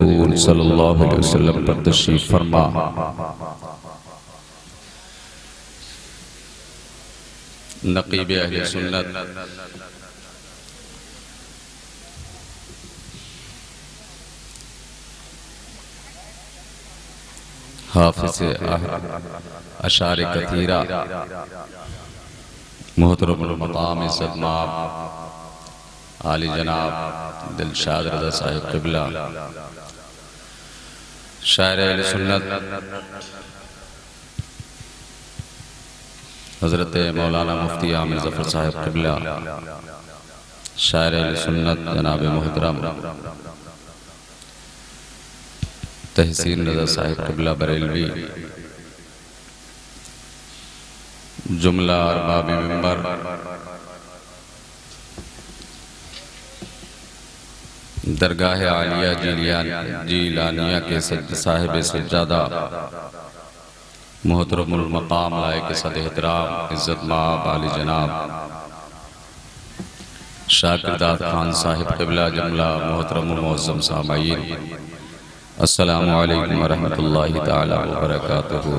सल्लल्लाहु अलैहि वसल्लम पर तशरीफ फरमा। नक़ीब अहले सुन्नत हाफिज़ अशार कथीरा मोहतरमुल मक़ाम इज़्ज़त माब आली जनाब दिलशाद रज़ा साहिब क़िबला शायर अहले सुन्नत हज़रत मौलाना मुफ्ती आमिर ज़फ़र साहिब क़िबला, शायर अहले सुन्नत जनाब मोहतरम तहसीन रज़ा साहिब क़िबला बरेलवी, जुमला अरबाब मिंबर, दरगाह आलिया जीलानिया के साहिब सज्जादा मोहतरमुल मक़ाम लायक सद एहतराम इज़्ज़त माब आली जनाब शाकिरदाद खान साहिब क़िबला जुमला मोहतरमुल मुअज़्ज़म सामाईन, अस्सलामु अलैकुम व रहमतुल्लाहि तआला व बरकातुहू।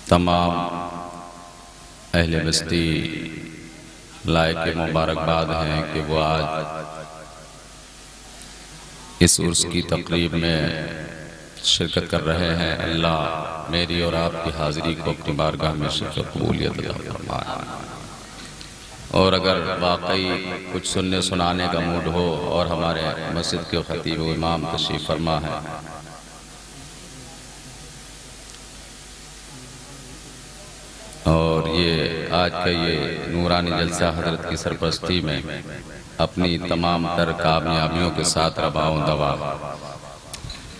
तमाम अहले बस्ती लायक मुबारकबाद हैं कि वो आज इस उर्स की तकरीब में शिरकत कर रहे हैं। अल्लाह मेरी और आपकी हाज़िरी को अपनी बारगाह में शिरकत कबूलियत अता फरमाए। और अगर वाकई कुछ सुनने सुनाने का मूड हो और हमारे मस्जिद के खतीब व इमाम तशरीफ़ फरमा है, और ये आज का ये नूरानी जलसा हजरत की सरपरस्ती में अपनी तमाम तर कामयाबियों के साथ रवाऊं दवा,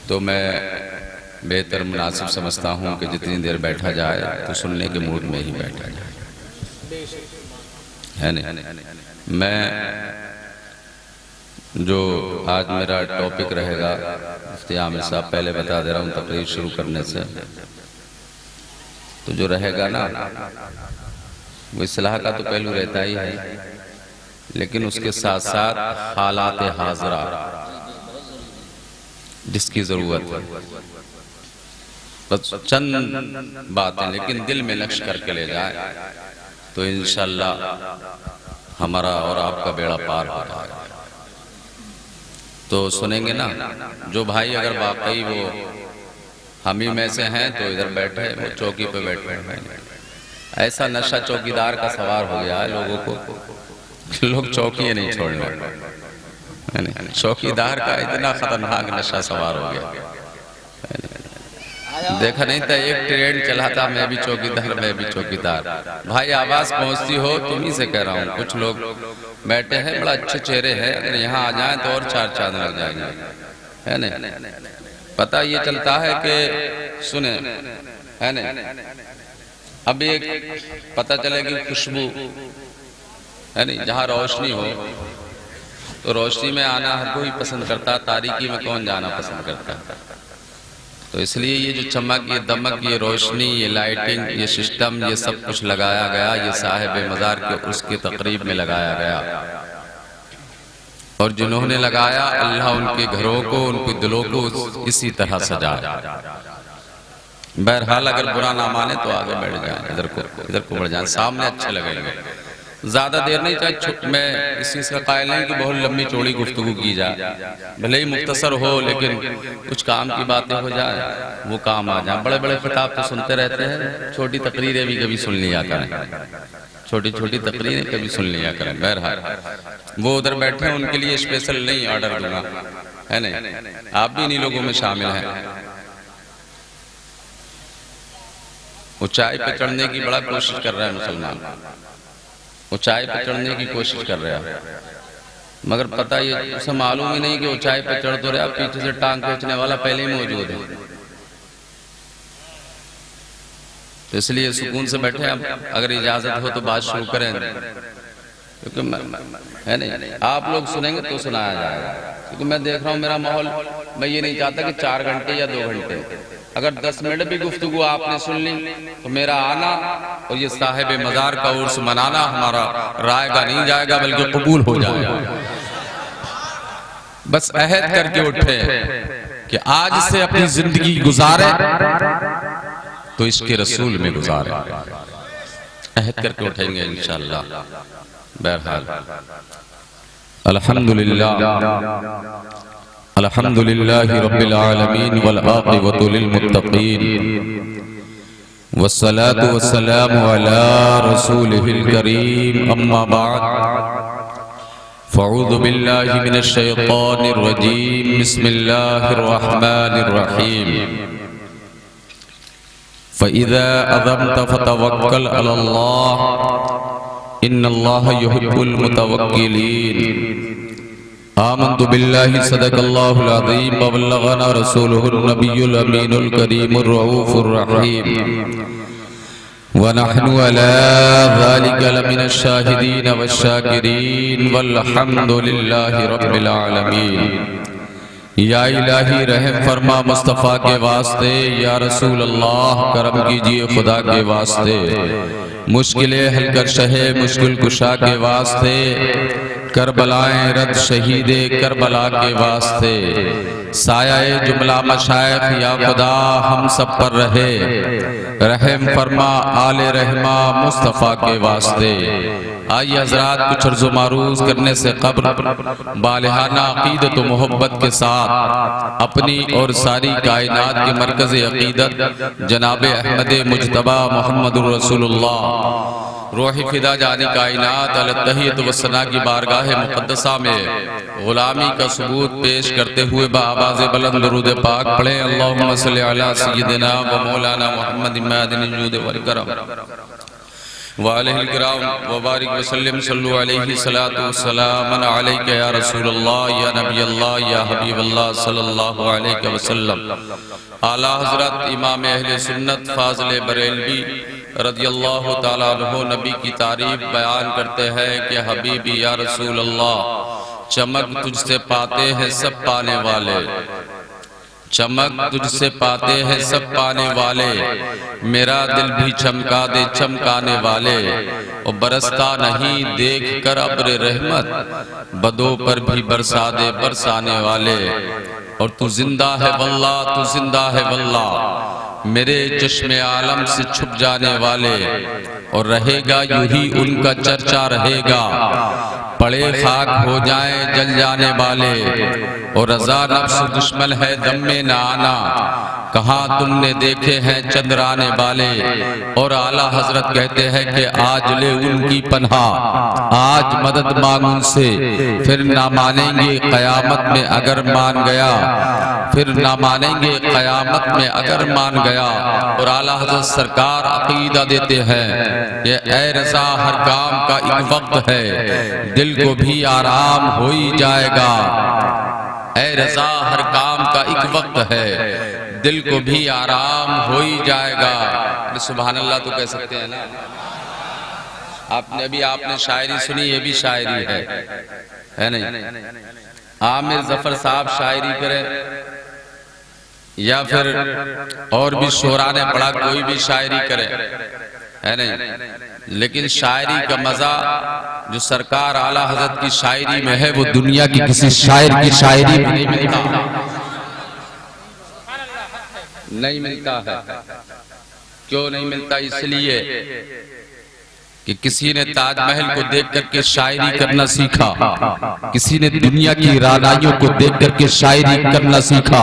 तो मैं बेहतर मुनासिब समझता हूँ कि जितनी देर बैठा जाए तो सुनने के मूड में ही बैठा जाए, है नहीं। मैं जो आज मेरा टॉपिक रहेगा, मुफ्ती आमिर साहब पहले बता दे रहा हूँ तकरीर शुरू करने से, तो जो रहेगा ना वो इस्लाह का तो पहलू रहता ही है, लेकिन उसके साथ साथ हालात हाज़रा जिसकी ज़रूरत है, बस चंद बातें लेकिन दिल में नक्श करके ले जाए तो इंशाअल्लाह हमारा और आपका बेड़ा पार हो जाएगा। तो सुनेंगे ना, जो भाई अगर वाकई वो हम ही में से हैं तो इधर बैठे, वो चौकी पे बैठे हैं। ऐसा नशा चौकीदार का सवार हो गया है लोगों को, लोग चौकी नहीं छोड़ने, चौकीदार का इतना खतरनाक नशा सवार हो गया। देखा नहीं था एक ट्रेन चला था, मैं भी चौकीदार मैं भी चौकीदार। भाई आवाज पहुंचती हो तुम्ही से कह रहा हूँ, कुछ लोग बैठे हैं बड़ा अच्छे चेहरे हैं, अगर यहाँ आ जाएं तो और चार चांद लग जाएंगे, है ना। पता ये चलता है कि सुने, है ना, अब एक पता चलेगी खुशबू, है नहीं, जहाँ रोशनी हो तो रोशनी में आना हर कोई पसंद करता, तारीकी में कौन जाना पसंद करता। तो इसलिए ये जो चमक, ये दमक, ये रोशनी, ये लाइटिंग, ये सिस्टम, ये सब कुछ लगाया गया, ये साहिब मज़ार के उसकी तकरीब में लगाया गया, और जिन्होंने लगाया अल्लाह उनके घरों को, उनके दिलों को इसी तरह सजाया। बहरहाल अगर बुरा ना माने तो आगे बढ़ जाए, इधर को बढ़ जाए, सामने अच्छे लगेंगे। ज्यादा देर नहीं चाहिए, मैं इस चीज का कायल नहीं कि बहुत लंबी चौड़ी गुफ्तगू की जाए, भले ही मुख्तसर हो लेकिन कुछ काम की बातें हो जाए, वो काम आ जाए। बड़े बड़े खिताब तो सुनते रहते हैं, छोटी तकरीरें भी कभी सुन लिया करें, छोटी छोटी तकरीरें कभी सुन लिया करें। बहरहाल वो उधर बैठे हैं, उनके लिए स्पेशल नहीं ऑर्डर दूंगा, है नहीं, आप भी इन्हीं लोगों में शामिल हैं। ऊंचाई पे चढ़ने की बड़ा कोशिश कर रहा है मुसलमान, ऊंचाई पे चढ़ने की कोशिश कर रहा है, मगर पता ये उसे मालूम ही नहीं कि ऊंचाई पे चढ़ तो रहा, पीछे से टांग खींचने वाला पहले ही मौजूद है। तो इसलिए सुकून से बैठे, अब अगर इजाजत हो तो बात शुरू करें, क्योंकि है नहीं, आप लोग सुनेंगे तो सुनाया जाएगा। क्योंकि मैं देख रहा हूँ मेरा माहौल, मैं ये नहीं चाहता कि 4 घंटे या 2 घंटे, अगर 10 मिनट भी गुफ्तगू आपने सुन ली तो मेरा आना और ये साहिब मज़ार का उर्स मनाना हमारा रायगा नहीं जाएगा बल्कि कबूल हो जाएगा। बस अहद करके उठे कि आज से अपनी जिंदगी गुजारे तो इसके रसूल में गुजारे। अहद करके उठेंगे इंशाअल्लाह। बहरहाल अल्हम्दुलिल्लाहि रब्बिल आलमीन वल आक़िबतु लिल मुत्तक़ीन वस्सलातु वस्सलामु अला रसूलिहिल करीम अम्मा बअद फ़अऊज़ु बिल्लाहि मिनश शैतानिर रजीम बिस्मिल्लाहिर रहमानिर रहीम फ़इज़ा अज़म्त फ़तवक्कल अलल्लाह इन्नल्लाह युहिब्बुल मुतवक्किलीन। आमन्तु बिल्लाहि सदक़ल्लाहुल अज़ीम व बल्लगना रसूलुहुन नबियुल अमीनुल करीमुर रऊफ़ुर रहीम व नहनु अला ज़ालिका लमिनश शाहिदीन वश्शाकिरीन वल्हम्दुलिल्लाहि रब्बिल आलमीन। या इलाही रहम फरमा मुस्तफ़ा के वास्ते, या रसूल अल्लाह करम कीजिए खुदा के वास्ते, मुश्किलें हल कर शहे मुश्किल कुशा के वास्ते, करबलाएं रद शहीदे करबला के वास्ते, साया जुमला मशाइख या खुदा हम सब पर रहे, रहम फरमा आले रहमा मुस्तफ़ा के वास्ते। आइए हज़रात कुछ अर्ज़ो मारूज़ करने से क़ब्ल बालिहाना अक़ीदत व मोहब्बत के साथ अपनी और सारी कायनात के मरकज़ अक़ीदत जनाब अहमद मुज्तबा मुहम्मदुर रसूलुल्लाह रूह फ़िदा जानी कायनात अलतहियत व सना की बारगाह मुक़द्दसा में ग़ुलामी का सबूत पेश करते हुए बाआवाज़ बुलंद दुरूद पाक पढ़ें। अल्लाहुम्मा सल्लि अला सय्यिदिना व मौलाना मुहम्मद मादिनिल जूद वल करम वालैहिल किराम व बारिक वसल्लम सल्लु अलैहि सलातु वस्सलाम अलैका या रसूलल्लाह या नबी अल्लाह या हबीब अल्लाह सल्लल्लाहु अलैहि वसल्लम। आला हज़रत इमाम अहले सुन्नत फाज़िल बरेलवी रज़ियल्लाहु ताला अन्हु नबी की तारीफ बयान करते हैं कि हबीबी या रसूल अल्लाह, चमक तुझसे पाते हैं सब पाने वाले, चमक तुझसे पाते हैं सब पाने वाले, मेरा दिल भी चमका दे चमकाने वाले, और बरसता नहीं देख कर अब्र रहमत, बदों पर भी बरसा दे बरसाने वाले। और तू जिंदा है वल्लाह, तू जिंदा है वल्लाह, मेरे चश्मे आलम से छुप जाने वाले, और रहेगा यूं ही उनका चर्चा रहेगा, पड़े खाक हो जाए जल जाने वाले, और रज़ा नफ्स दुश्मन है दम में न आना, कहाँ तुमने देखे हैं चंद्राने वाले। और आला हजरत कहते हैं कि आज ले उनकी पन्हा, आज मदद मांग उनसे, फिर ना मानेंगे क़यामत में अगर मान गया, फिर ना मानेंगे क़यामत में अगर मान गया। और आला हजरत सरकार अकीदा देते हैं कि ऐ रज़ा हर काम का एक वक्त है, दिल को भी आराम हो ही जाएगा। ऐ रज़ा हर काम का एक वक्त है, दिल को भी आराम हो ही जाएगा। सुभान अल्लाह तो कह सकते हैं ना। आपने अभी आपने शायरी सुनी, ये भी शायरी है नहीं? आमिर जफर साहब शायरी करे या फिर और भी शोरा ने पढ़ा कोई भी शायरी करे, है नहीं? लेकिन शायरी का मजा जो सरकार आला हजरत की शायरी में है वो दुनिया की किसी शायर की शायरी में नहीं मिलता, नहीं मिलता है। क्यों नहीं मिलता? इसलिए कि किसी ने ताजमहल को देख करके शायरी करना सीखा, किसी ने दुनिया की रानाइयों को देख करके शायरी करना सीखा,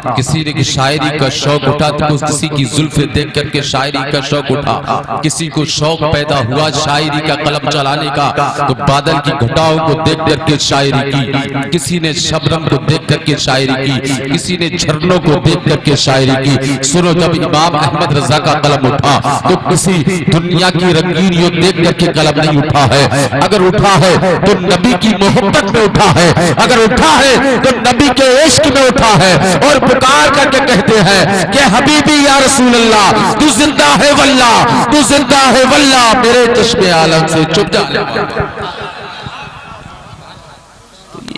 किसी ने शायरी का शौक उठा तो किसी की जुल्फे देख करके शायरी का शौक उठा, किसी को शौक पैदा हुआ शायरी का कलम चलाने का तो बादल की घटाओं को देख करके शायरी की, किसी ने शबनम को देख करके शायरी की, किसी ने झरनों को देख करके शायरी की। सुनो, जब इमाम अहमद रजा का कलम उठा तो किसी दुनिया की रंगीनियों देख करके कलम नहीं उठा है। अगर उठा है तो नबी की मोहब्बत में उठा है, अगर उठा है तो नबी के इश्क में उठा है, और पुकार करके कहते हैं कि हबीबी या रसूल अल्लाह, तू जिंदा है वल्लाह, तू जिंदा है वल्लाह, मेरे चश्मे आलम से छुप जाने वाला।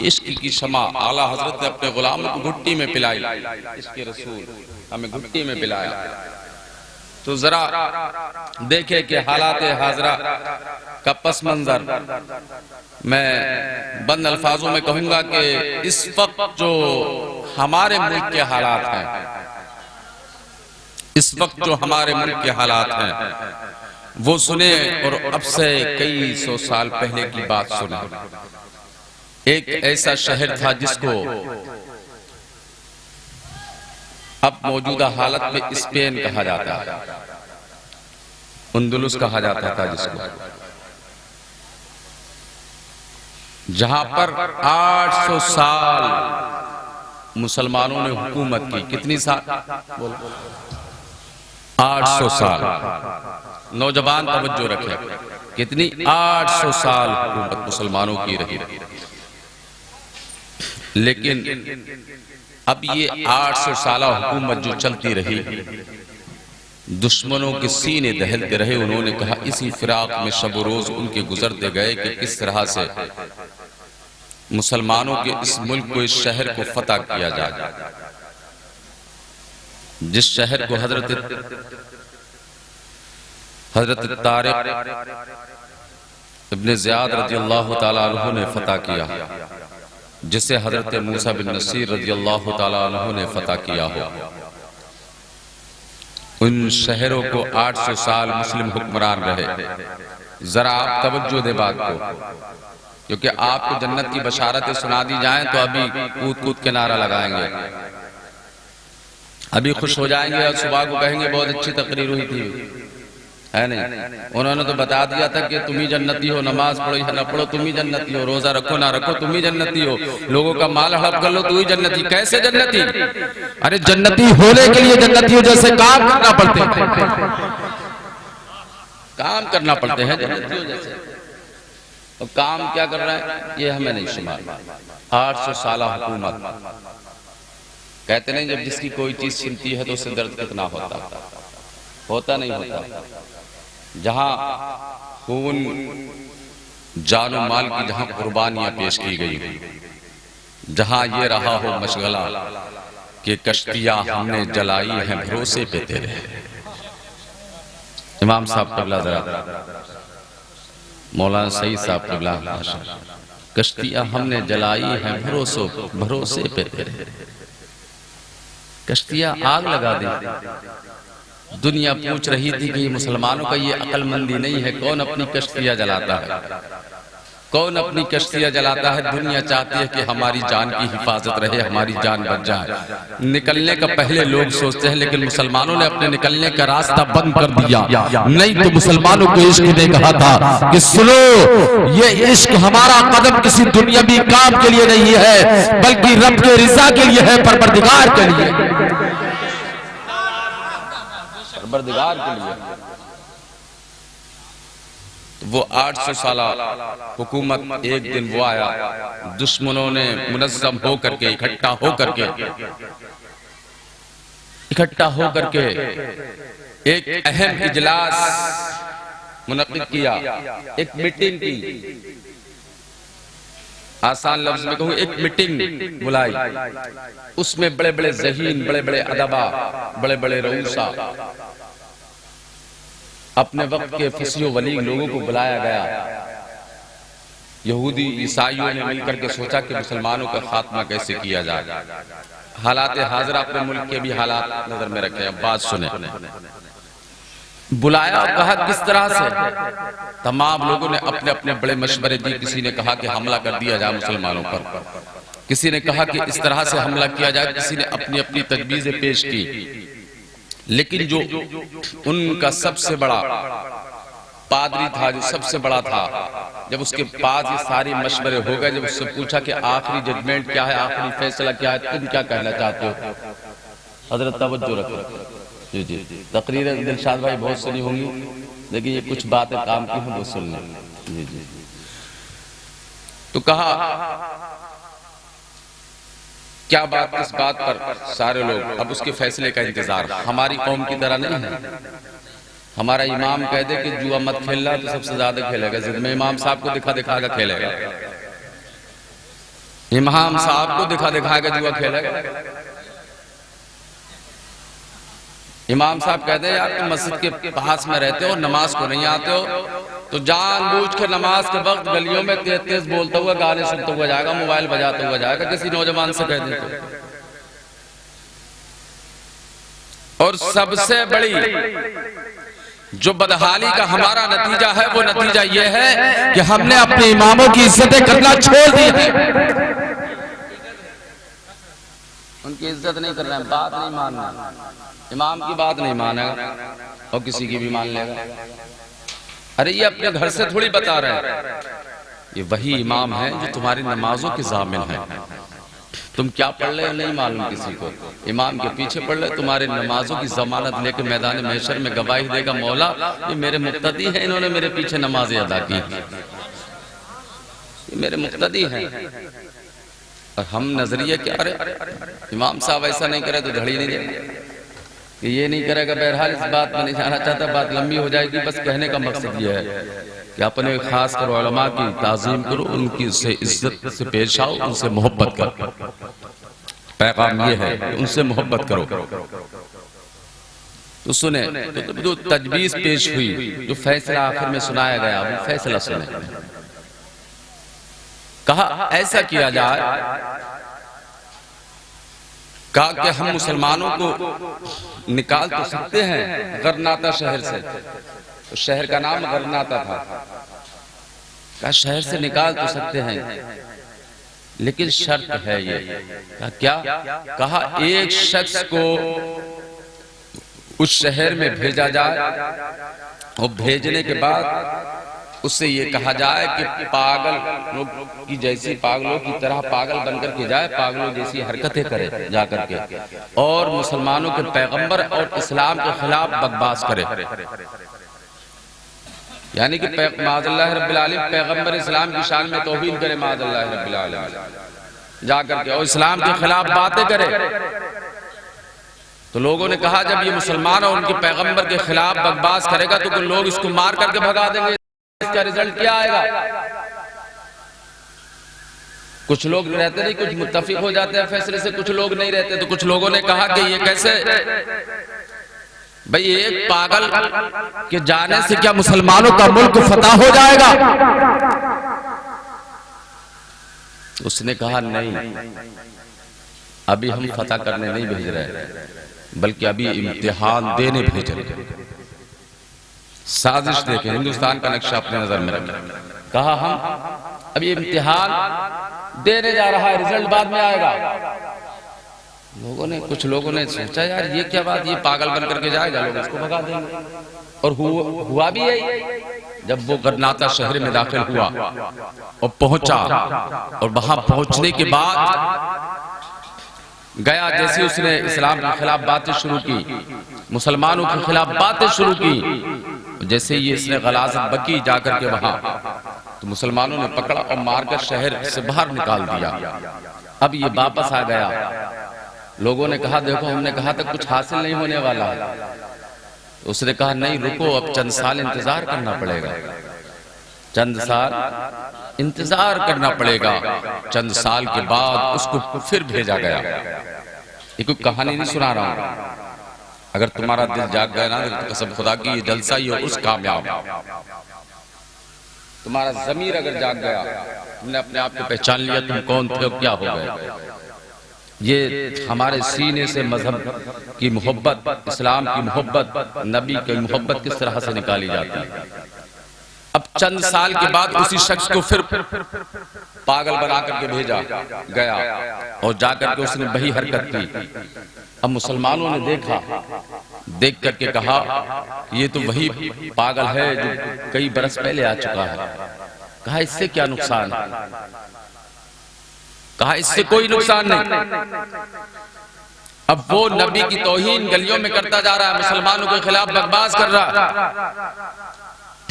इश्क की शमा आला हजरत ने अपने गुलाम को घुट्टी में पिलाई, इसके रसूल हमें घुट्टी में पिलाया। तो जरा देखे कि हालात हाजरा का पस मंजर। मैं बंद अल्फाजों में कहूंगा कि इस वक्त जो हमारे मुल्क के हालात हैं, इस वक्त जो हमारे मुल्क के हालात हैं वो सुने और अब से कई सौ साल पहले की बात सुने। एक ऐसा शहर था जिसको अब मौजूदा हालत में स्पेन कहा जाता है, अंदलुस कहा जाता था जिसको, जहां पर 800 साल मुसलमानों ने हुकूमत की। कितनी साल? 800 साल। नौजवान तवज्जो रखे, कितनी? 800 साल हुकूमत मुसलमानों की रही। लेकिन अब ये 800 साल हुकूमत जो चलती रही, दुश्मनों के सीने दहलते रहे। उन्होंने कहा इसी फिराक में शब रोज उनके गुजरते गए कि किस तरह से मुसलमानों के इस मुल्क को, इस शहर को फतह किया जाए, जिस शहर को हजरत तारिक इब्ने ज़ियाद रज़ियल्लाहु ताला अन्हु ने फतह किया, जिसे हजरत मूसा बिन नसीर रज़ियल्लाहु ताला अन्हु ने फतह किया हो। उन शहरों को 800 साल मुस्लिम हुक्मरान रहे। जरा आप तवज्जो दे बात को, क्योंकि आपको जन्नत की बशारतें सुना दी जाएं तो अभी कूद कूद के नारा लगाएंगे, अभी खुश हो जाएंगे और सुबह को कहेंगे बहुत अच्छी तकरीर हुई थी, है नहीं? उन्होंने तो बता दिया था कि तुम ही जन्नती हो, नमाज पढ़ो या ना पढ़ो तुम ही जन्नती हो, रोजा रखो ना रखो तुम ही जन्नती हो, लोगों का माल हड़प कर लो तू ही जन्नती। कैसे जन्नती? अरे जन्नती होने के लिए जन्नती हो जैसे काम करना पड़ते हैं, काम करना पड़ते हैं जन्नती हो जैसे। और काम क्या कर रहा है ये हमें नहीं शुमार। 800 साल हुकूमत। कहते नहीं जब जिसकी कोई चीज छिनती है तो उससे दर्द कितना होता नहीं होता। जहां खून जानो माल की जहां कुर्बानियां पेश की गई, जहां ये रहा हो मशगला कि कश्तियां हमने जलाई हैं भरोसे पे तेरे। इमाम साहब कबला जरा मौलाना सईद साहब कबला, कश्तियां हमने जलाई हैं भरोसे पे तेरे। कश्तियां आग लगा दी। दुनिया पूछ रही थी कि मुसलमानों का ये अक्लमंदी नहीं है, कौन अपनी कश्तियां जलाता है, कौन अपनी कश्तियां जलाता है। दुनिया चाहती है कि हमारी जान की हिफाजत रहे, हमारी जान बच जाए। निकलने का पहले लोग सोचते हैं, लेकिन मुसलमानों ने अपने निकलने का रास्ता बंद कर दिया। नहीं तो मुसलमानों को इश्क ने कहा था कि सुनो, ये इश्क हमारा कदम किसी दुनियावी काम के लिए नहीं है, बल्कि रब के रिज़ा के लिए है, परवरदिगार के लिए, परवरदिगार के लिए। वो 800 साल हुकूमत, एक दिन वो आया, दुश्मनों ने मुनज़्ज़म होकर के इकट्ठा होकर के एक अहम इजलास मुनक़्क़िद किया, एक मीटिंग की। आसान लफ्ज में कहूं, एक मीटिंग बुलाई। उसमें बड़े बड़े ज़हीन, बड़े बड़े अदबा, बड़े बड़े रऊसा, अपने वक्त के फसीह वली लोगों को बुलाया गया। यहूदी ईसाइयों ने मिलकर के सोचा कि मुसलमानों का खात्मा कैसे किया जाए। हालात हाज़िरा अपने मुल्क के भी हालात नजर में रखे। अब बात सुने। बुलाया और कहा किस तरह से। तमाम लोगों ने अपने अपने बड़े मशवरे दिए। किसी ने कहा कि हमला कर दिया जाए मुसलमानों पर, किसी ने कहा कि इस तरह से हमला किया जाए, किसी ने अपनी अपनी तजवीजें पेश की। लेकिन जो उनका सबसे बड़ा पादरी था, जो सबसे बड़ा था, जब उसके पास ये सारे मशवरे हो गए, जब उससे पूछा कि आखिरी जजमेंट क्या है, आखिरी फैसला क्या है, तुम क्या कहना चाहते हो? हजरत तवज्जो रखो। जी जी, तकरीरें दिलशाद भाई बहुत सुनी होंगी, लेकिन ये कुछ बातें काम की हैं वो सुन लें। जी जी। तो कहा क्या बात, किस बात पर? सारे लोग अब उसके फैसले का इंतजार। हमारी कौम की तरह नहीं है। हमारा इमाम कह दे कि जुआ मत खेलना तो सबसे ज्यादा खेलेगा, जिद में इमाम साहब को दिखा दिखा कर खेलेगा। इमाम साहब को दिखा दिखा के जुआ खेलेगा। इमाम साहब कहते हैं यार तुम मस्जिद के पास में रहते हो, नमाज को नहीं आते हो, तो जानबूझ के नमाज के वक्त गलियों में तेज तेज बोलता हुआ, गाने सुनता हुआ जाएगा, मोबाइल बजाता हुआ जाएगा, किसी नौजवान से कह देते। और सबसे बड़ी जो बदहाली का हमारा नतीजा है, वो नतीजा ये है कि हमने अपने इमामों की इज्जतें करना छोड़ दी है। उनकी इज्जत नहीं करना है, बात नहीं मानना, इमाम की बात नहीं मानेगा और किसी की भी मान लेगा। अरे ये अपने घर से थोड़ी बता रहे हैं, ये वही इमाम है जो तुम्हारी नमाजों की जामिन है। तुम क्या पढ़ रहे हो नहीं मालूम किसी को, इमाम के पीछे पढ़ रहे, तुम्हारे नमाजों की जमानत लेके मैदान महशर में गवाही देगा, मौला ये मेरे मुक्तदी है, इन्होंने मेरे पीछे नमाजें अदा की, ये मेरे मुक्तदी हैं। और हम नजरिए क्या, अरे इमाम साहब ऐसा नहीं करे तो धड़ी नहीं देंगे, ये नहीं करेगा। बहरहाल इस बात में नहीं जाना चाहता, बात लंबी हो जाएगी। बस कहने का मकसद ये है कि अपने खास कर उलमा की ताज़ीम करो, उनकी से इज्जत से पेश आओ, उनसे मोहब्बत करो। पैगाम ये है कि उनसे मोहब्बत करो। तो सुने, तो तजवीज़ पेश हुई, जो फैसला आखिर में सुनाया गया, वो फैसला सुने। कहा ऐसा किया जाए, कहा कि हम मुसलमानों को निकाल तो सकते हैं गरनाता शहर से, तो शहर का नाम गरनाता था, कहा शहर से निकाल तो सकते हैं, लेकिन शर्त है ये। कहा क्या? कहा एक शख्स को उस शहर में भेजा जाए और भेजने के बाद उससे ये कहा जाए कि पागल लोग की जैसी, पागलों की तरह पागल बनकर के जाए, पागलों जैसी हरकतें करे जाकर के, और मुसलमानों के पैगंबर और इस्लाम के खिलाफ बकवास करे। यानी कि माज़अल्लाह रब्बिल आलमीन पैगंबर इस्लाम की शान में तौहीन करे, माज़अल्लाह रब्बिल आलमीन जाकर के, और इस्लाम के खिलाफ बातें करे। तो लोगों ने कहा जब ये मुसलमान और उनके पैगंबर के खिलाफ बकवास करेगा तो लोग इसको मार करके भगा देंगे, इसका रिजल्ट क्या आएगा? कुछ लोग रहते नहीं, कुछ मुत्तफिक हो जाते हैं फैसले से, कुछ लोग नहीं रहते। तो कुछ लोगों ने कहा कि ये कैसे भाई, एक पागल के जाने से क्या मुसलमानों का मुल्क फतह हो जाएगा? उसने कहा नहीं, अभी हम फतह करने नहीं भेज रहे, बल्कि अभी इम्तिहान देने भेज रहे। साजिश देखें, हिंदुस्तान का नक्शा अपने नजर में रखें। कहा हम अभी इम्तिहान देने जा रहा है, रिजल्ट बाद में आएगा। कुछ लोगों ने सोचा यार ये क्या बात, ये पागल बन करके जाएगा, लोग इसको भगा देंगे। और हुआ भी यही। जब वो गरनाता शहर में दाखिल हुआ और पहुंचा, और वहां पहुंचने के बाद गया, जैसे उसने इस्लाम के खिलाफ बातें शुरू की, मुसलमानों के खिलाफ बातें शुरू की, जैसे ही इसने गलाज़त बकी जाकर के वहां, तो मुसलमानों ने पकड़ा और मारकर शहर से बाहर निकाल दिया। अब ये वापस आ गया। लोगों ने कहा देखो, हमने कहा था कुछ हासिल नहीं होने वाला है। उसने कहा नहीं रुको, अब चंद साल इंतजार करना पड़ेगा, चंद साल इंतजार करना पड़ेगा। चंद साल के बाद उसको फिर भेजा गया। ये कोई कहानी नहीं सुना रहा हूं। अगर तुम्हारा दिल जाग गया ना, तो कसम खुदा की ये जलसा ही है उस कामयाब। तुम्हारा ज़मीर अगर जाग गया, तुमने अपने आप को पहचान लिया तुम कौन थे और क्या हो गए। ये हमारे सीने से मजहब की मोहब्बत, इस्लाम की मोहब्बत, नबी की मोहब्बत किस तरह से निकाली जाती है। अब चंद साल के बाद उसी शख्स को फिर पागल बना करके भेजा गया और जाकर के उसने वही हरकत की। अब मुसलमानों ने देखा, देख करके कहा ये तो वही पागल है जो कई बरस पहले आ चुका है। कहा इससे क्या नुकसान है? कहा इससे कोई नुकसान नहीं। अब वो नबी की तौहीन गलियों में करता जा रहा है, मुसलमानों के खिलाफ बकवास कर रहा है।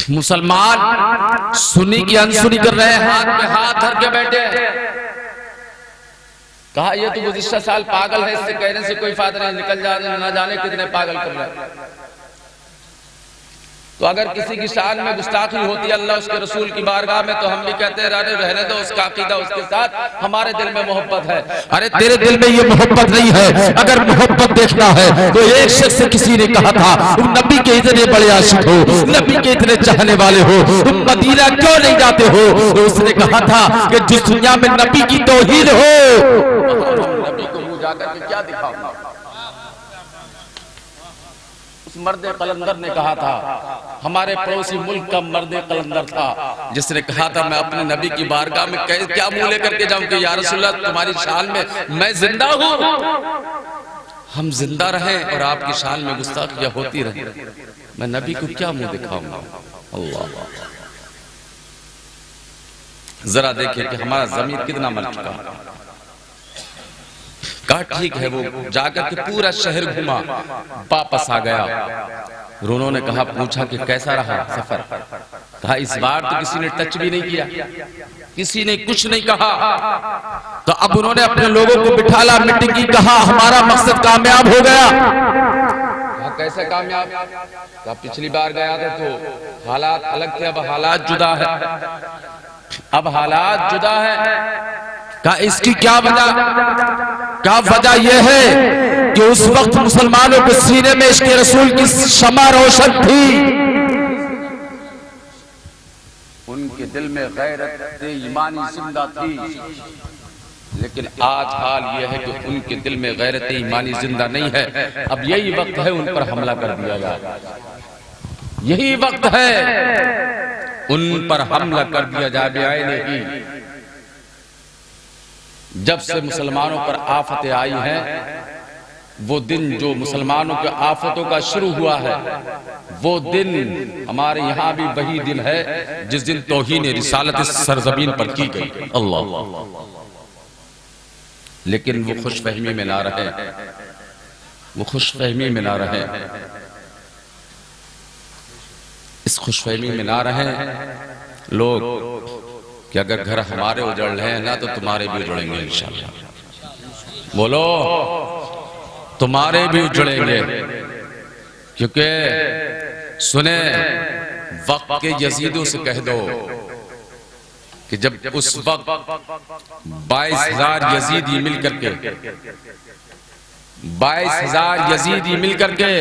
मुसलमान सुन्नी की अनसुनी कर रहे हैं, हाथ में हाथ धर के बैठे हैं। कहा ये तो गुज़िश्ता साल पागल है, इससे कहने से कोई फायदा नहीं, निकल जा रहे, ना जाने कितने पागल कर रहे हैं। तो अगर किसी की शान में गुस्ताखी होती है अल्लाह उसके रसूल की बारगाह में, तो हम भी कहते हैं अरे रहने दो, उसका अकीदा उसके साथ, हमारे दिल में मोहब्बत है। अरे तेरे दिल में ये मोहब्बत नहीं है। अगर मोहब्बत देखना है तो एक शख्स से किसी ने कहा था तुम नबी के इतने बड़े आशिक हो, नबी के इतने चाहने वाले हो, तुम मदीना क्यों नहीं जाते हो? तो उसने कहा था कि जिस दुनिया में नबी की तौहीद हो, नबी को मुंह जाकर के क्या दिखाऊंगा। उस मर्दे कलंदर ने कहा था, हमारे पड़ोसी मुल्क का मर्दे कलंदर था, जिसने कहा था मैं अपने नबी की बारगाह में क्या मुंह लेकर के जाऊं कि या रसूलल्लाह तुम्हारी शान में मैं जिंदा हूं। हम जिंदा रहें और आपकी शान में गुस्ताखियां होती रहे, मैं नबी को क्या मुंह दिखाऊंगा। अल्लाह, जरा देखिए कि हमारा ज़मीर कितना मर चुका है। कहा ठीक है, वो जाकर के पूरा शहर घुमा, वापस आ गया। उन्होंने कहा, पूछा कि कैसा रहा सफर? कहा इस बार तो किसी ने टच भी नहीं किया, किसी ने कुछ नहीं कहा। तो अब उन्होंने अपने लोगों को बिठाला, मीटिंग की, कहा हमारा मकसद कामयाब हो गया। कहा कैसे कामयाब? कहा पिछली बार गया था तो हालात अलग थे, अब हालात जुदा है, अब हालात जुदा है। कहा इसकी क्या वजह? क्या वजह यह है कि उस वक्त मुसलमानों के सीने में इश्क़ रसूल की शमा रोशन थी, उनके दिल में गैरत ईमानी जिंदा थी। लेकिन आज हाल यह है कि उनके दिल में गैरत ईमानी जिंदा नहीं है। अब यही वक्त है उन पर हमला कर दिया जाए, यही वक्त है उन पर हमला कर दिया जाए। नहीं, जब से मुसलमानों पर आफतें आई हैं, वो दिन जो मुसलमानों के आफतों का शुरू हुआ है, वो दिन हमारे यहाँ भी वही दिन है जिस दिन तौहीन रिसालत इस सरजमीन पर की गई। अल्लाह, लेकिन वो खुशफहमी में ना रहे, वो खुशफहमी में ना रहे, इस खुशफहमी में ना रहे लोग कि अगर घर हमारे उजड़ रहे हैं ना तो तुम्हारे भी उजड़ेंगे इंशाअल्लाह। बोलो, तुम्हारे भी उजड़ेंगे। क्योंकि सुने, वक्त के यजीदों से कह दो कि जब उस वक्त 22,000 यजीदी मिलकर के 22,000 यजीदी मिलकर के,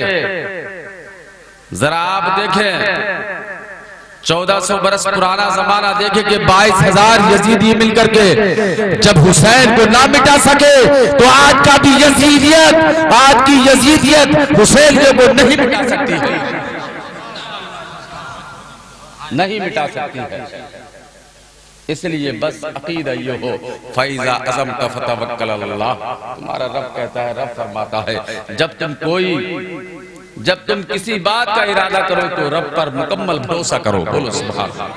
जरा आप देखें 1400 बरस पुराना जमाना देखे कि 22,000 यजीदी मिलकर के जब हुसैन को ना मिटा सके, तो आज का भी यजीदियत, आज की यजीदियत हुसैन को नहीं मिटा सकती है, नहीं मिटा सकती है। इसलिए बस अकीदा ये हो, फैज़ा अज़म का फतवक्कल अल्लाह। तुम्हारा रब कहता है, रब फरमाता है, जब तुम किसी बात का इरादा करो तो रब पर मुकम्मल भरोसा करो। बोलो सुभान अल्लाह,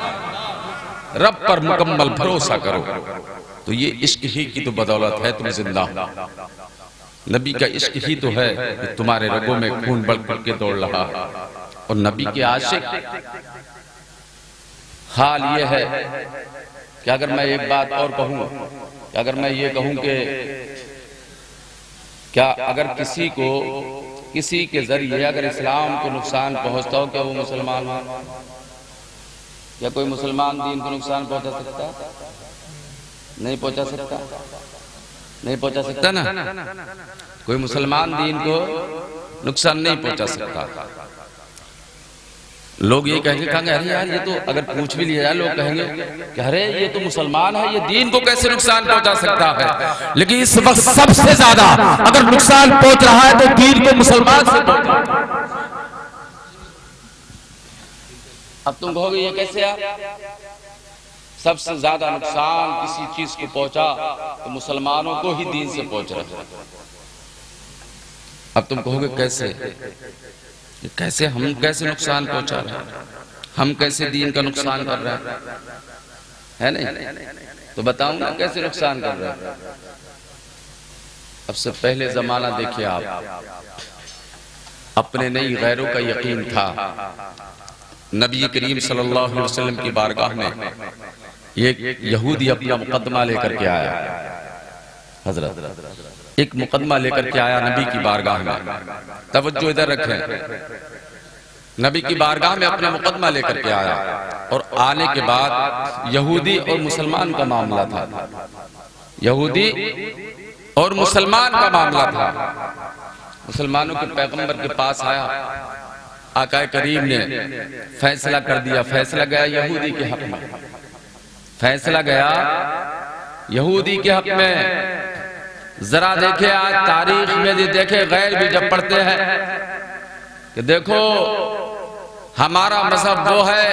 रब पर मुकम्मल भरोसा करो। तो ये इश्क ही की तो बदौलत है तुम जिंदा हो। नबी का इश्क ही तो है कि तुम्हारे रगों में खून बढ़ बढ़ के दौड़ रहा। और नबी के आशिक, हाल ये है कि अगर मैं एक बात और कहूं, अगर मैं ये कहूं कि क्या अगर किसी के जरिए अगर इस्लाम को नुकसान पहुंचता हो, क्या वो मुसलमान हो? क्या कोई मुसलमान दीन को नुकसान पहुंचा सकता? नहीं पहुंचा सकता, नहीं पहुंचा सकता ना। कोई मुसलमान दीन को नुकसान नहीं पहुंचा सकता। लोग ये कहेंगे अरे यार ये तो अगर पूछ भी लिया जाए, लोग कहेंगे कि अरे ये तो मुसलमान है, ये दीन को कैसे नुकसान पहुंचा सकता है। लेकिन इस वक्त सबसे ज्यादा अगर नुकसान पहुंच रहा है तो दीन को मुसलमान से पहुंच रहा है। अब तुम कहोगे ये कैसे यार, सबसे ज्यादा नुकसान किसी चीज को पहुंचा तो मुसलमानों को ही दीन से पहुंच रहा है। अब तुम कहोगे कैसे हम कैसे नुकसान पहुंचा रहे हैं, हम कैसे दीन का नुकसान कर रहे हैं, है नहीं? तो बताऊं ना कैसे नुकसान कर रहे हैं। अब से पहले जमाना देखिए आप, अपने नहीं गैरों का यकीन था। नबी करीम सल्लल्लाहु अलैहि वसल्लम की बारगाह में एक यहूदी अपना मुकदमा लेकर के आया। हजरत एक मुकदमा लेकर के आया नबी की बारगाह में। तवज्जो इधर रखें, नबी की बारगाह में अपना मुकदमा लेकर के आया और आने के बाद यहूदी और मुसलमान का मामला था, यहूदी और मुसलमान का मामला था। मुसलमानों के पैगंबर के पास आया, आका करीम ने फैसला कर दिया। फैसला गया यहूदी के हक में, फैसला गया यहूदी के हक में। जरा देखे आज तारीख में जो देखे गैर भी जब पढ़ते हैं कि देखो हमारा मजहब वो है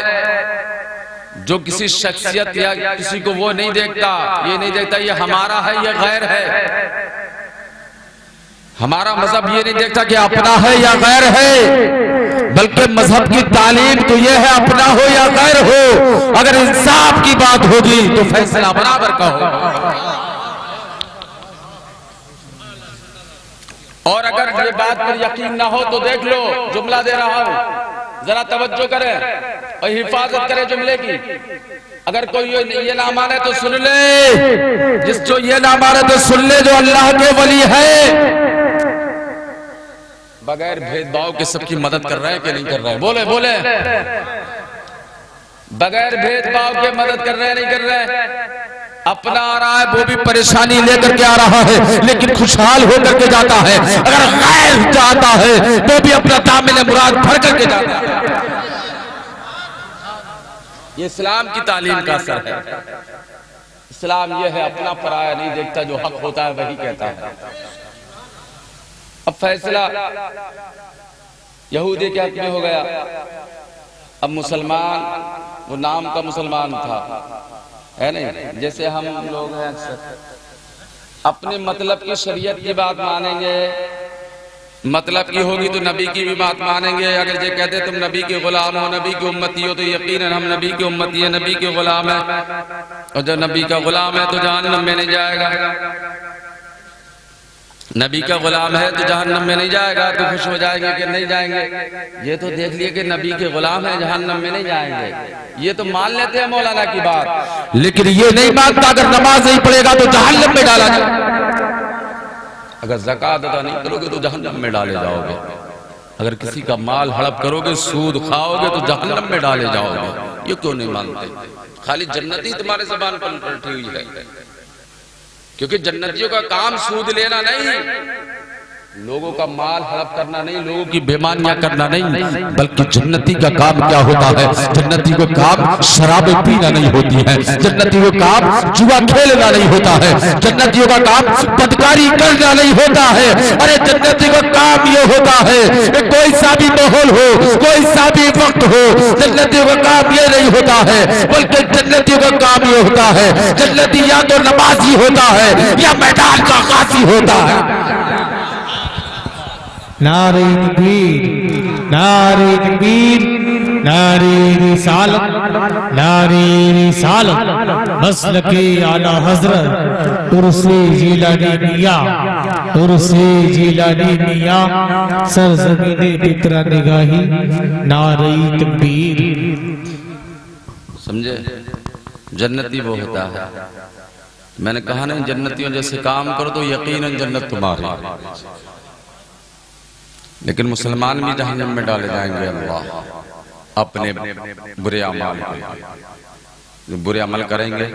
जो किसी शख्सियत या किसी को वो नहीं देखता, ये नहीं देखता ये हमारा है ये गैर है। हमारा मजहब ये नहीं देखता कि अपना है या गैर है, बल्कि मजहब की तालीम तो ये है अपना हो या गैर हो, अगर इंसाफ की बात होगी तो फैसला बराबर का होगा। और अगर ये बात पर यकीन ना हो तो देख लो, जुमला दे रहा हूं, जरा तवज्जो करें और हिफाजत करें जुमले की। अगर कोई ये ना माने तो सुन ले, जिस जो ये ना माने तो सुन ले, जो अल्लाह के वली है बगैर भेदभाव के सबकी मदद कर रहे हैं कि नहीं कर रहे हैं? बोले बोले, बगैर भेदभाव के मदद कर रहे हैं नहीं कर रहे हैं? अपना आ रहा है वो भी परेशानी लेकर के आ रहा है, लेकिन खुशहाल होकर के जाता है। अगर गैर चाहता है तो भी अपना दामिन मुराद भर करके जाता है। ये इस्लाम की तालीम का असर है। इस्लाम ये है अपना पराया नहीं देखता, जो हक होता है वही कहता है। अब फैसला यहूदी के हक में हो गया। अब मुसलमान, वो नाम का मुसलमान था, है नहीं, जैसे हम लोग हैं अक्सर अपने मतलब की शरीयत की बात मानेंगे, मतलब की होगी तो नबी की भी बात मानेंगे। अगर ये कहते तुम नबी के गुलाम हो, नबी की उम्मती हो, तो यकीनन हम नबी की उम्मती है, नबी के गुलाम है। और जब नबी का गुलाम है तो जहन्नम में नहीं जाएगा, नबी का गुलाम है तो जहन्नम में नहीं जाएगा। तो खुश हो जाएंगे कि नहीं जाएंगे? ये तो देख लिए कि नबी के गुलाम है, जहन्नम में नहीं जाएंगे। ये तो मान लेते हैं मौलाना की बात, लेकिन ये नहीं मानता अगर नमाज नहीं पढ़ेगा तो जहन्नम में डाला जाए, अगर ज़कात अदा नहीं करोगे तो जहन्नम में डाले जाओगे, अगर किसी का माल हड़प करोगे, सूद खाओगे तो जहन्नम में डाले जाओगे। ये क्यों नहीं मानते? खाली जन्नती तुम्हारे ज़बान पर बैठी हुई है, क्योंकि जन्नतियों का काम सूद लेना नहीं, लोगों का माल हड़प करना नहीं, लोगों की बेईमानियां करना नहीं, बल्कि जन्नती का काम क्या होता है? जन्नती को काम शराब पीना नहीं होती है, जन्नती को काम जुआ खेलना नहीं होता है, जन्नतियों का काम बदकारी करना नहीं होता है। अरे जन्नती का काम ये होता है कि कोई सा भी माहौल हो, कोई सा भी वक्त हो, जन्नतियों का काम ये नहीं होता है, बल्कि जन्नतियों का काम ये होता है, जन्नती या तो नमाजी होता है या मैदान का गाजी होता है। नारे तकबीर, नारे तकबीर, नारे रिसालत, नारे रिसालत, मसलके आला हजरत तुरसे जिलानी मियां, तुरसे जिलानी मियां, सरज़मीने बिकरा निगाही, नारे तकबीर। समझे? जन्नती वो होता है, मैंने कहा ना जन्नतियों जैसे काम करो तो यकीनन जन्नत तुम्हारी। लेकिन मुसलमान भी जहन्नम में डाले जाएंगे अल्लाह अपने बुरे अमल पे। जो बुरे अमल करेंगे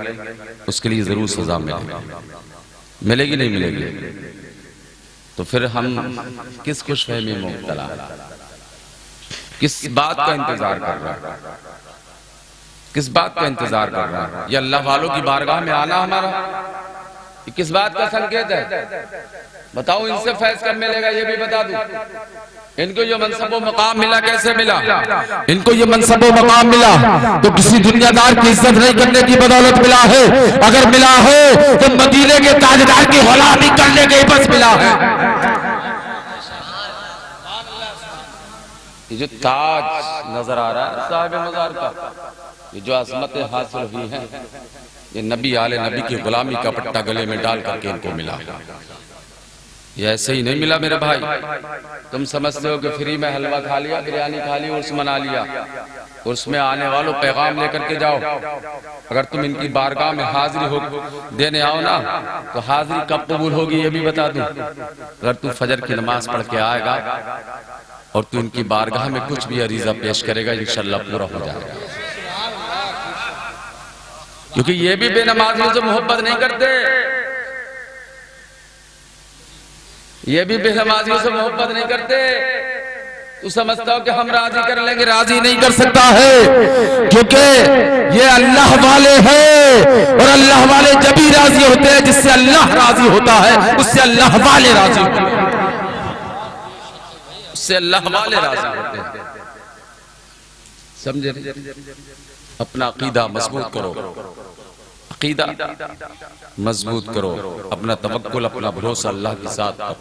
उसके लिए जरूर सजा मिलेगी, मिलेगी नहीं मिलेगी? तो फिर हम किस खुशफहमी में मुब्तला, किस बात का इंतजार कर रहा है? किस बात का इंतजार कर रहा है? ये अल्लाह वालों की बारगाह में आना हमारा ये किस बात का संकेत है? बताओ, इनसे फैज कब मिलेगा ये भी बता दूं। इनको ये मनसब मकाम मिला, कैसे मिला? इनको ये मनसब मकाम मिला तो किसी दुनियादार की इज्जत नहीं करने की बदौलत मिला है। अगर मिला है तो मदीने के ताजदार की गुलामी करने के बस मिला है। ये जो ताज नजर आ रहा है साहिब मज़ार का, ये जो अज़मतें हासिल हुई हैं, ये नबी आले नबी की गुलामी का पट्टा गले में डाल करके इनको मिला। ये ऐसे ही नहीं मिला मेरे भाई। तुम समझते हो कि फ्री में हलवा खा लिया, बिरयानी खा ली, उर्स मना लिया। उर्स में आने वालों पैगाम लेकर के जाओ। अगर तुम इनकी बारगाह में हाजिरी हो देने आओ ना, तो हाजिरी कब कबूल होगी ये भी बता दूं। अगर तू फजर की नमाज पढ़ के आएगा और तू इनकी बारगाह में कुछ भी अरीजा पेश करेगा इंशाअल्लाह पूरा हो जाएगा। क्योंकि ये भी बेनमाजियों से मोहब्बत नहीं करते, ये भी बेनमाजियों से मोहब्बत नहीं करते। तू समझता हो कि हम राजी कर लेंगे, राजी नहीं कर सकता है, क्योंकि ये अल्लाह वाले हैं और अल्लाह वाले जब भी राजी होते हैं जिससे अल्लाह राजी होता है उससे अल्लाह वाले राजी होते हैं, उससे अल्लाह वाले राजी होते हैं। समझे? अपना अकीदा मजबूत करो, अकीदा मजबूत करो, अपना तवक्कुल अपना भरोसा अल्लाह के साथ करो।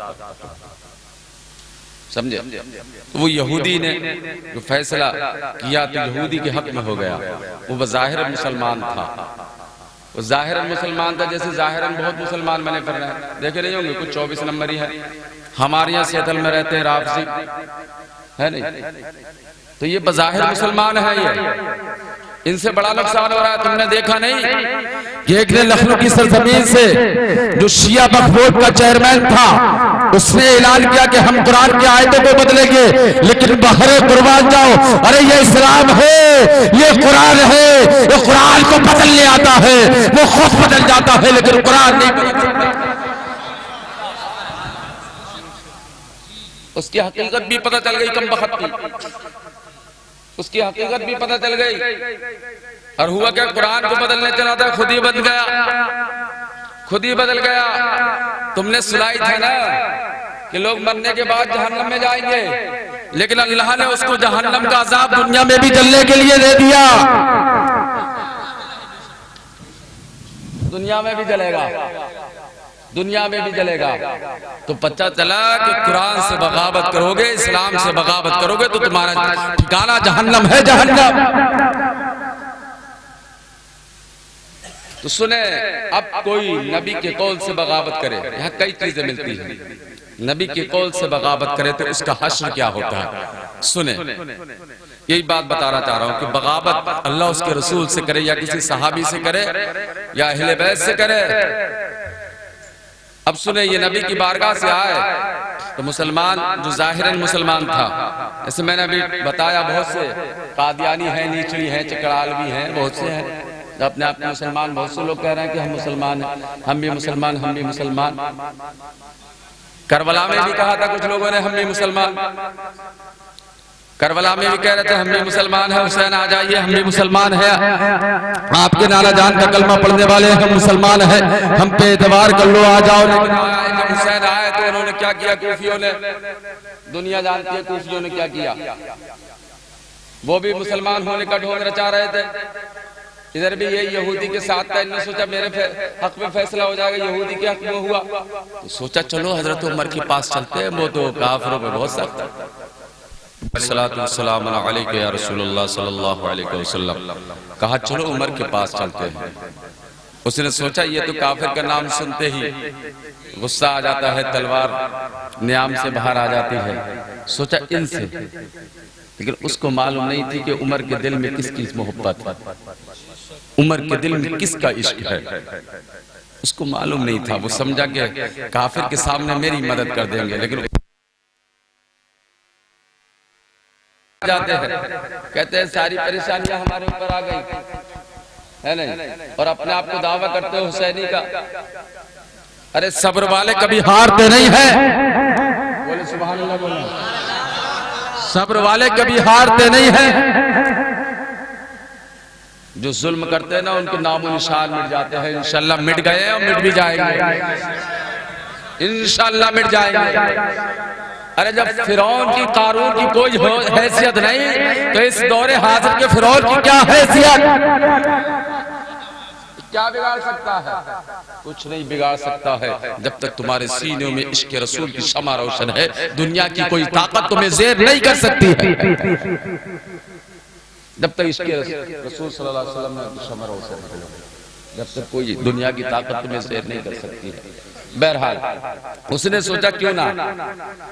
समझे? तो वो यहूदी ने जो फैसला किया तो यहूदी के हक में हो गया। वो बज़ाहिर मुसलमान था, वो ज़ाहिर मुसलमान था, जैसे ज़ाहिरन बहुत मुसलमान बने फिर रहे हैं। देखे नहीं होंगे कुछ 24 नंबर ही है। हमारे यहाँ सेतल में रहते हैं राफजी, है नहीं? तो ये बज़ाहिर मुसलमान है, ये इनसे बड़ा नुकसान हो रहा है। तुमने देखा नहीं कि एक ने लखनऊ की सरजमीन से जो शिया वक्फ का चेयरमैन था उसने ऐलान किया कि हम कुरान की आयतों को बदलेंगे, लेकिन बहरे कुर्बान जाओ, अरे ये इस्लाम है, ये कुरान है, ये कुरान को बदलने आता है, वो खुद बदल जाता है लेकिन कुरान नहीं बदल सकता। उसकी हकीकत भी पता चल गई, कम बखत की उसकी हकीकत भी पता चल गई। और हुआ क्या, कुरान को बदलने चला था, खुद ही बदल गया, खुद ही बदल गया। तुमने सुनाई था ना कि लोग मरने के बाद जहन्नम में जाएंगे, लेकिन अल्लाह ने उसको जहन्नम का अजाब दुनिया में भी जलने के लिए दे दिया, दुनिया में भी जलेगा, दुनिया में भी जलेगा। तो पता चला कि कुरान से बगावत करोगे, इस्लाम से बगावत करोगे तो तुम्हारा ठिकाना जहन्नम है, जहन्नम। तो सुने, अब कोई नबी के कौल से बगावत करे, यहाँ कई चीजें मिलती हैं, नबी के कौल से बगावत करे तो उसका हश्र क्या होता है। सुने, यही बात बताना चाह रहा हूं कि बगावत अल्लाह उसके रसूल से करे या किसी सहाबी से करे या अहले बैत से करे। अब सुने, ये नबी की बारगाह से आए तो मुसलमान जो जाहिरन मुसलमान था, जैसे मैंने अभी बताया बहुत से कादियानी हैं, नीचड़ी हैं, चकड़ालवी हैं, बहुत से हैं अपने आप मुसलमान। बहुत से लोग कह रहे हैं कि हम मुसलमान हैं, हम भी मुसलमान, हम भी मुसलमान। करबला में भी कहा था कुछ लोगों ने हम भी मुसलमान, करबला में भी कह रहे थे हम भी मुसलमान हैं, हुसैन आ जाइए हम भी मुसलमान हैं, आपके नाना जान का कलमा पढ़ने वाले हम मुसलमान हैं, हम पे एतबार कर लो, आ जाओ। लेकिन जब हुसैन आए तो उन्होंने क्या किया, कूफियों ने, दुनिया जानती है कूफियों ने क्या किया, वो भी मुसलमान होने का ढोंग रचा रहे थे। इधर भी ये यहूदी के साथ था, इन्होंने सोचा मेरे हक में फैसला हो जाएगा, यहूदी के हक में हुआ तो सोचा चलो हजरत उमर के पास चलते हैं, वो तो काफिरों में बहुत सख्त है। अस्सलातु वस्सलामु अलैका या रसूलुल्लाह सल्लल्लाहु अलैहि वसल्लम, कहा चलो उमर के पास चलते हैं। उसने सोचा ये तो काफिर का नाम सुनते ही गुस्सा आ जाता है, तलवार नियाम से बाहर आ जाती है, सोचा इनसे। लेकिन उसको मालूम नहीं थी कि उमर के दिल में किसकी मोहब्बत है, उमर के दिल में किसका इश्क है, उसको मालूम नहीं था। वो समझा कि काफिर के सामने मेरी मदद कर देंगे, लेकिन जाते हैं कहते हैं सारी परेशानियां हमारे ऊपर आ गई है नहीं, और अपने आप को दावा करते हो हुसैनी का। अरे सब्र वाले कभी हारते नहीं है, बोले सुभान अल्लाह, बोले सब्र वाले कभी हारते नहीं है। जो जुल्म करते हैं ना उनके नामो निशान मिट जाते हैं, इंशाल्लाह मिट गए और मिट भी जाएंगे, इंशाल्लाह मिट जाएंगे। अरे जब फिरौन की, कारून की कोई हैसियत नहीं तो इस दौरे हाजिर के फिरौन की क्या हैसियत, क्या बिगाड़ सकता है, कुछ नहीं बिगाड़ सकता है। जब तक तुम्हारे सीनों में इश्क रसूल की शमा रोशन है, दुनिया की कोई ताकत तुम्हें ज़ेर नहीं कर सकती है। जब तक इश्क रसूल सल्लल्लाहु अलैहि वसल्लम की शमा रोशन है, जब तक कोई दुनिया की ताकत तुम्हें ज़ेर नहीं कर सकती है। बहरहाल उसने सोचा क्यों ना,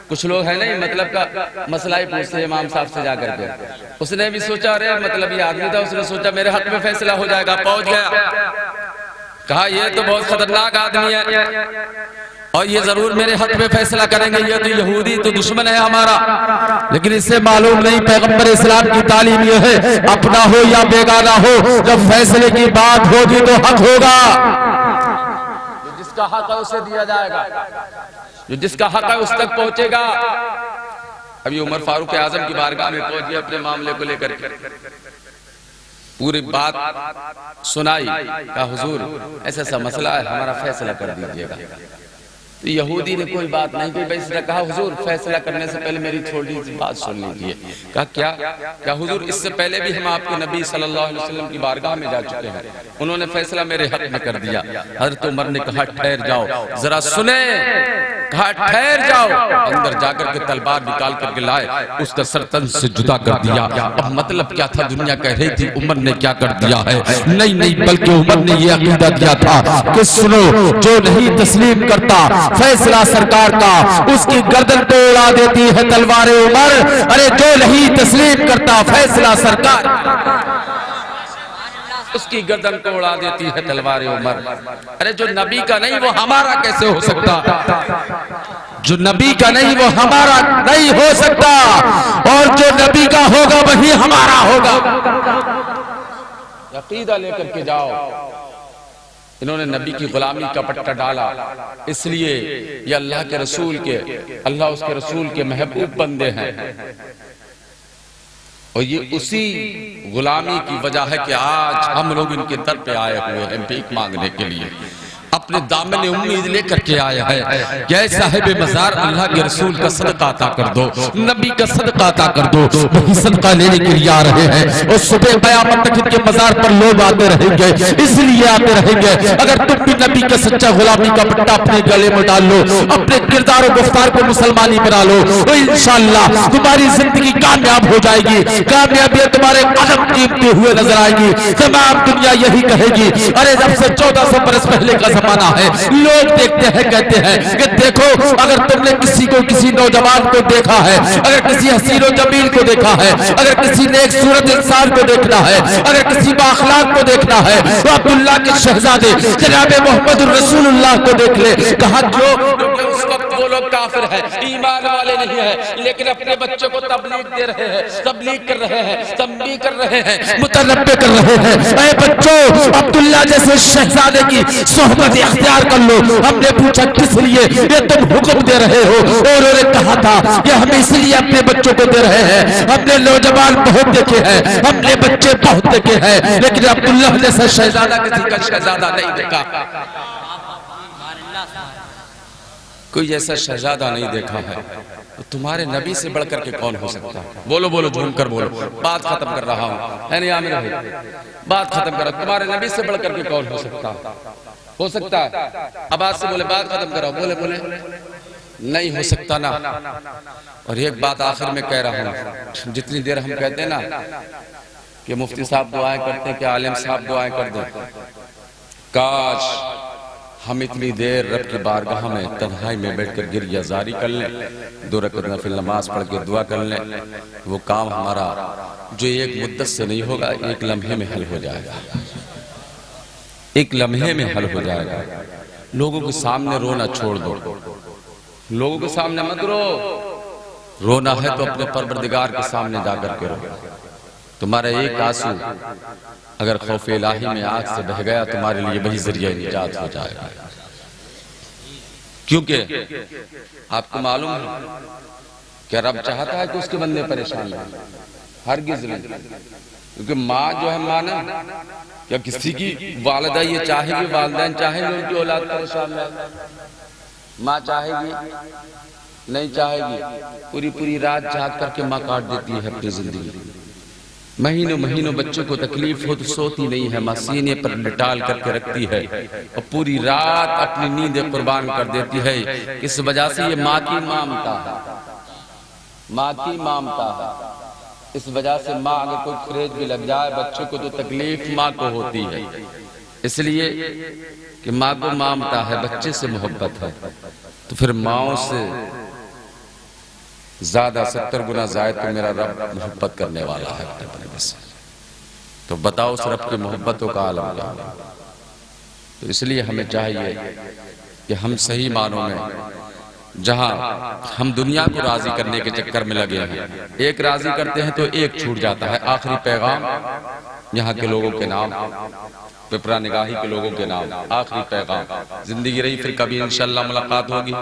कुछ लोग है नहीं मतलब का मसला ही पूछते इमाम साहब से जाकर के, उसने भी सोचा अरे मतलब ये आदमी था, उसने सोचा मेरे हक में फैसला हो जाएगा। पहुंच गया, कहा ये तो बहुत खतरनाक आदमी है, और ये जरूर मेरे हक में फैसला करेंगे। ये तो यहूदी तो दुश्मन है हमारा, लेकिन इससे मालूम नहीं पैगंबर इस्लाम की तालीम ये है, अपना हो या बेगाना हो, जब फैसले की बात होगी तो हक होगा। जो जिसका हक है उसे दिया जाएगा, जो जिसका हक है उस तक पहुंचेगा। अभी उमर फारूक आजम की बारगाह में पहुंच गए अपने मामले को लेकर के, पूरी बात सुनाई, कहा हुजूर ऐसा ऐसा मसला है, हमारा फैसला कर दीजिएगा। तो यहूदी ने कोई बात नहीं की, बस ने कहा हुजूर फैसला करने से पहले मेरी थोड़ी सी बात सुन लीजिए। कहा क्या हुजूर, इससे पहले भी हम आपके नबी सल्लल्लाहु अलैहि वसल्लम की बारगाह में जा चुके हैं, उन्होंने फैसला मेरे हक में कर दिया। हज़रत उमर ने कहा ठहर जाओ जरा सुने, कहा ठहर जाओ। अंदर जाकर के तलवार निकाल करके लाए, उसका सर तन से जुदा कर दिया। अब मतलब क्या था, दुनिया कह रही थी उमर ने क्या कर दिया है, नहीं बल्कि उमर ने यह अकीदा दिया था कि सुनो, जो नहीं तस्लीम करता फैसला सरकार का, उसकी गर्दन पे उड़ा देती है तलवार उमर। अरे जो नहीं तस्लीम करता फैसला सरकार, उसकी गर्दन को उड़ा देती है तलवार उमर। अरे जो नबी का नहीं वो हमारा कैसे हो सकता, जो नबी का नहीं वो हमारा नहीं हो सकता, और जो नबी का होगा वही हमारा होगा। अकीदा लेकर के जाओ। इन्होंने नबी की गुलामी का पट्टा डाला, इसलिए ये अल्लाह के रसूल के, अल्लाह उसके रसूल के महबूब बंदे हैं। और ये उसी गुलामी की वजह है कि आज हम लोग इनके दर पे आए हुए हैं भीख मांगने के लिए, अपने दामन उम्मीद लेकर के आया है कि साहिब मज़ार अल्लाह के रसूल का सदका अता कर दो, नबी का सदका अता कर दो। वही सदका लेने के लिए आ रहे हैं, और सुबह क़यामत तक इनके मज़ार पर लोग आते रहेंगे, इसलिए आते रहेंगे। अगर तुम भी नबी का सच्चा गुलामी का पट्टा अपने गले में डाल लो, अपने किरदार और गुफ्तार को मुसलमानी बना लो, तो इंशाअल्लाह तुम्हारी जिंदगी कामयाब हो जाएगी। कामयाबी तुम्हारे कदम कीमते हुए नजर आएगी। तमाम दुनिया यही कहेगी, अरे जब से 1400 बरस पहले का जमाना है, लोग देखते हैं कहते हैं कि देखो, अगर तुमने किसी को, किसी नौजवान को देखा है, अगर किसी हसीन और जमील को देखा है, अगर किसी नेक सूरत इंसान को देखना है, अगर किसी बाखलाक को देखना है, तो अब्दुल्लाह के शहजादे जनाब मोहम्मद रसूलुल्लाह को देख ले। कहा जो उस वक्त वो लोग काफिर है, ईमान वाले नहीं है, लेकिन अपने बच्चों को तबलीग दे रहे हैं, तबलीग कर रहे हैं, तंबीह कर रहे हैं, मुतनब्बे कर रहे हैं। ऐ बच्चों, अब्दुल्लाह जैसे शहजादे की सोहबत इख्तियार कर लो। हमने पूछा किस लिए, ये तुम हुक्म दे रहे हो? और उन्होंने कहा था कि हम इसलिए अपने बच्चों को दे रहे हैं, हमने नौजवान बहुत देखे हैं, हमने बच्चे बहुत देखे हैं, लेकिन अब्दुल्लाह जैसा शहजादा किसी का शहजादा नहीं देखा, कोई ऐसा शहजादा नहीं देखा है। तो तुम्हारे नबी से बढ़कर के कौन हो सकता है? बोलो बोलो, झूम कर बोलो। बात खत्म कर रहा हूँ, है नहीं आमिर भाई, बात खत्म कर। तुम्हारे नबी से बढ़कर के कौन हो सकता है? हो सकता है? आवाज से बोले, बात खत्म करो, बोले बोले, नहीं हो सकता ना। और एक बात आखिर में कह रहा हूँ, जितनी देर हम कहते हैं ना कि मुफ्ती साहब दुआएं करते हैं, कि आलिम साहब दुआएं कर दें, काश हम इतनी देर रब की बारगाह में तन्हाई में बैठकर गिरिया जारी कर लें, 2 रकात नफिल नमाज पढ़ के दुआ कर लें। वो काम हमारा जो एक मुद्दत से नहीं होगा, एक लम्हे में हल हो जाएगा, एक लम्हे में हल हो जाएगा। लोगों के सामने रोना छोड़ दो, लोगों के सामने मत रो, रोना है तो अपने परवरदिगार के सामने जाकर के रो। तुम्हारा एक आंसू अगर खौफ इलाही में आंख से बह गया, तुम्हारे लिए वही जरिया निजात हो जाएगा। क्योंकि आपको मालूम है क्या रब चाहता है कि उसके बंदे परेशान रहें? हरगिज़ नहीं। क्योंकि माँ जो है, माँ ना, क्या किसी की वालिदा ये चाहेगी, वालिदैन चाहेंगे उनकी औलाद परेशान रहे? माँ चाहेगी? नहीं चाहेगी। पूरी पूरी रात जाग करके माँ काट देती है अपनी जिंदगी। महीनों महीनों बच्चों को तकलीफ हो तो सोती नहीं है, माँ सीने पर निटाल करके रखती है और पूरी रात अपनी नींदें कुर्बान कर देती है। इस वजह से ये माँ की ममता है, माँ की ममता है। इस वजह से माँ अगर कोई खरेज भी लग जाए बच्चों को, तो तकलीफ माँ को होती है, इसलिए कि माँ को ममता है, बच्चे से मोहब्बत है। तो फिर माँओं से ज्यादा 70 गुना जायद तो मेरा रब मोहब्बत करने वाला है अपने बंदे से। तो बताओ उस रब की मोहब्बतों का आलम क्या है? तो इसलिए हमें चाहिए कि हम सही मानों में जहां हम दुनिया को राजी करने के चक्कर में लगे हैं, एक राजी करते हैं तो एक छूट जाता है। आखिरी पैगाम यहाँ के लोगों के नाम, पिपरा निगाही के लोगों के नाम, आखिरी पैगाम। जिंदगी रही फिर कभी इंशाल्लाह मुलाकात होगी,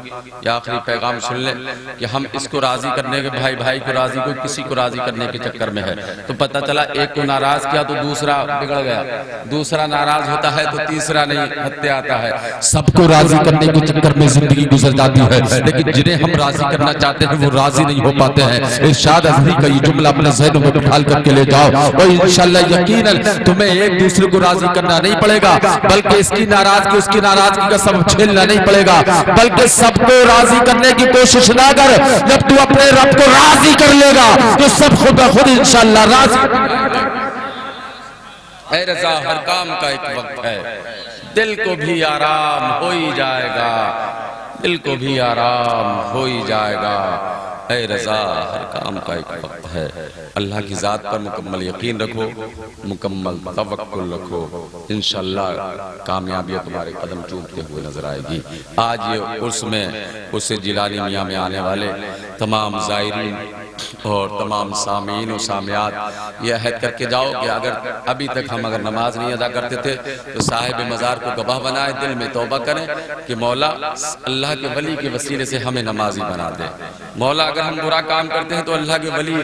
या आखिरी पैगाम सुन ले कि हम इसको राजी करने के, भाई भाई को राजी, कोई किसी को राजी करने के चक्कर में है तो पता चला एक को नाराज किया तो दूसरा बिगड़ गया, दूसरा नाराज होता है तो तीसरा नहीं हत्या आता है। सबको राजी करने के चक्कर में जिंदगी गुजर जाती है, लेकिन जिन्हें हम राजी करना चाहते हैं वो राजी नहीं हो पाते हैं। इरशाद अजहरी का ये जुमला अपने ज़हन में बिठा करके ले जाओ और इंशाल्लाह यकीनन तुम्हें एक दूसरे को राजी करना नहीं पड़ेगा, बल्कि इसकी नाराजगी उसकी नाराजगी का सबब झेलना नहीं पड़ेगा, बल्कि सबको राजी करने की कोशिश ना कर। जब तू अपने रब को राजी कर लेगा तो सब खुद ब खुद इंशाल्लाह राजी। ऐ रज़ा हर काम का एक वक्त है, दिल को भी आराम हो ही जाएगा, दिल को भी आराम हो ही जाएगा। ऐ रज़ा हर काम का एक वक्त है। अल्लाह की ज़ात पर मुकम्मल यकीन रखो, मुकम्मल तवक्कुल रखो, इंशाअल्लाह कामयाबी तुम्हारे कदम चूमते हुए नजर आएगी। आज ये उस जिलानी मियाँ में आने वाले तमाम ज़ायरीन और तमाम सामीन और सामियात ये अहद करके जाओ कि अगर अभी तक हम अगर नमाज नहीं अदा करते थे तो साहिब मज़ार को गवाह बनाए, दिल में तौबा करें कि मौला अल्लाह के वली के वसीले से हमें नमाजी बना दे। मौला अगर हम बुरा काम करते हैं तो अल्लाह के वली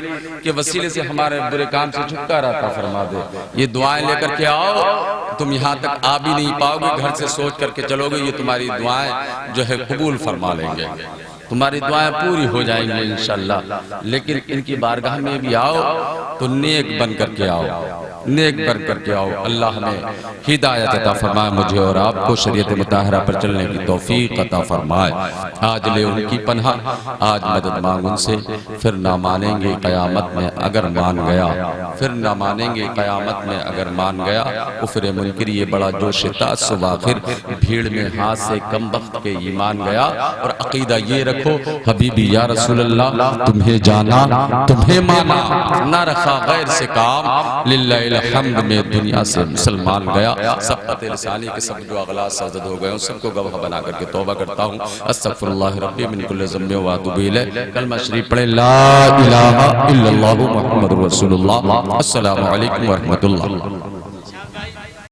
के वसीले से हमारे बुरे काम से छुटकारा अता फरमा दे। ये दुआएं लेकर के आओ, तुम यहाँ तक आ भी नहीं पाओगे, घर से सोच करके चलोगे, ये तुम्हारी दुआएं जो है कबूल फरमा लेंगे, तुम्हारी दुआएं पूरी हो जाएंगी इंशाअल्लाह। लेकिन इनकी बारगाह में भी आओ तो नेक बन करके आओ, नेक बन करके आओ। अल्लाह हमें हिदायत अता फरमाए, मुझे और आपको शरीयत मुताहरा पर चलने की तौफीक अता फरमाए। आज ले उनकी पनाह, आज मदद मांग उनसे, फिर ना मानेंगे क़यामत में अगर मान गया, फिर ना मानेंगे क़यामत में अगर मान गया। कुफ्र मुनकिर ये बड़ा जोश तासुब आखिर भीड़ में हाथ से कम वक्त के ईमान गया। और अकीदा ये रखो हबीबी या रसूल अल्लाह, तुम्हें जाना तुम्हें माना, ना रखा गैर से काम, लिल्लाहिल हम्द में दुनिया से मुसलमान गया। सब पते लिसानी के सब जो अगला सजद हो गए सबको गवाह बना करके तौबा करता हूँ। अस्तगफिरुल्लाह रब्बी मिन कुल्लि ज़म्बिन व अतूबु इलैह। कलमा शरीफ पढ़े, ला इलाहा इल्लल्लाहु मुहम्मदुर रसूलुल्लाह। अस्सलामु अलैकुम व रहमतुल्लाह।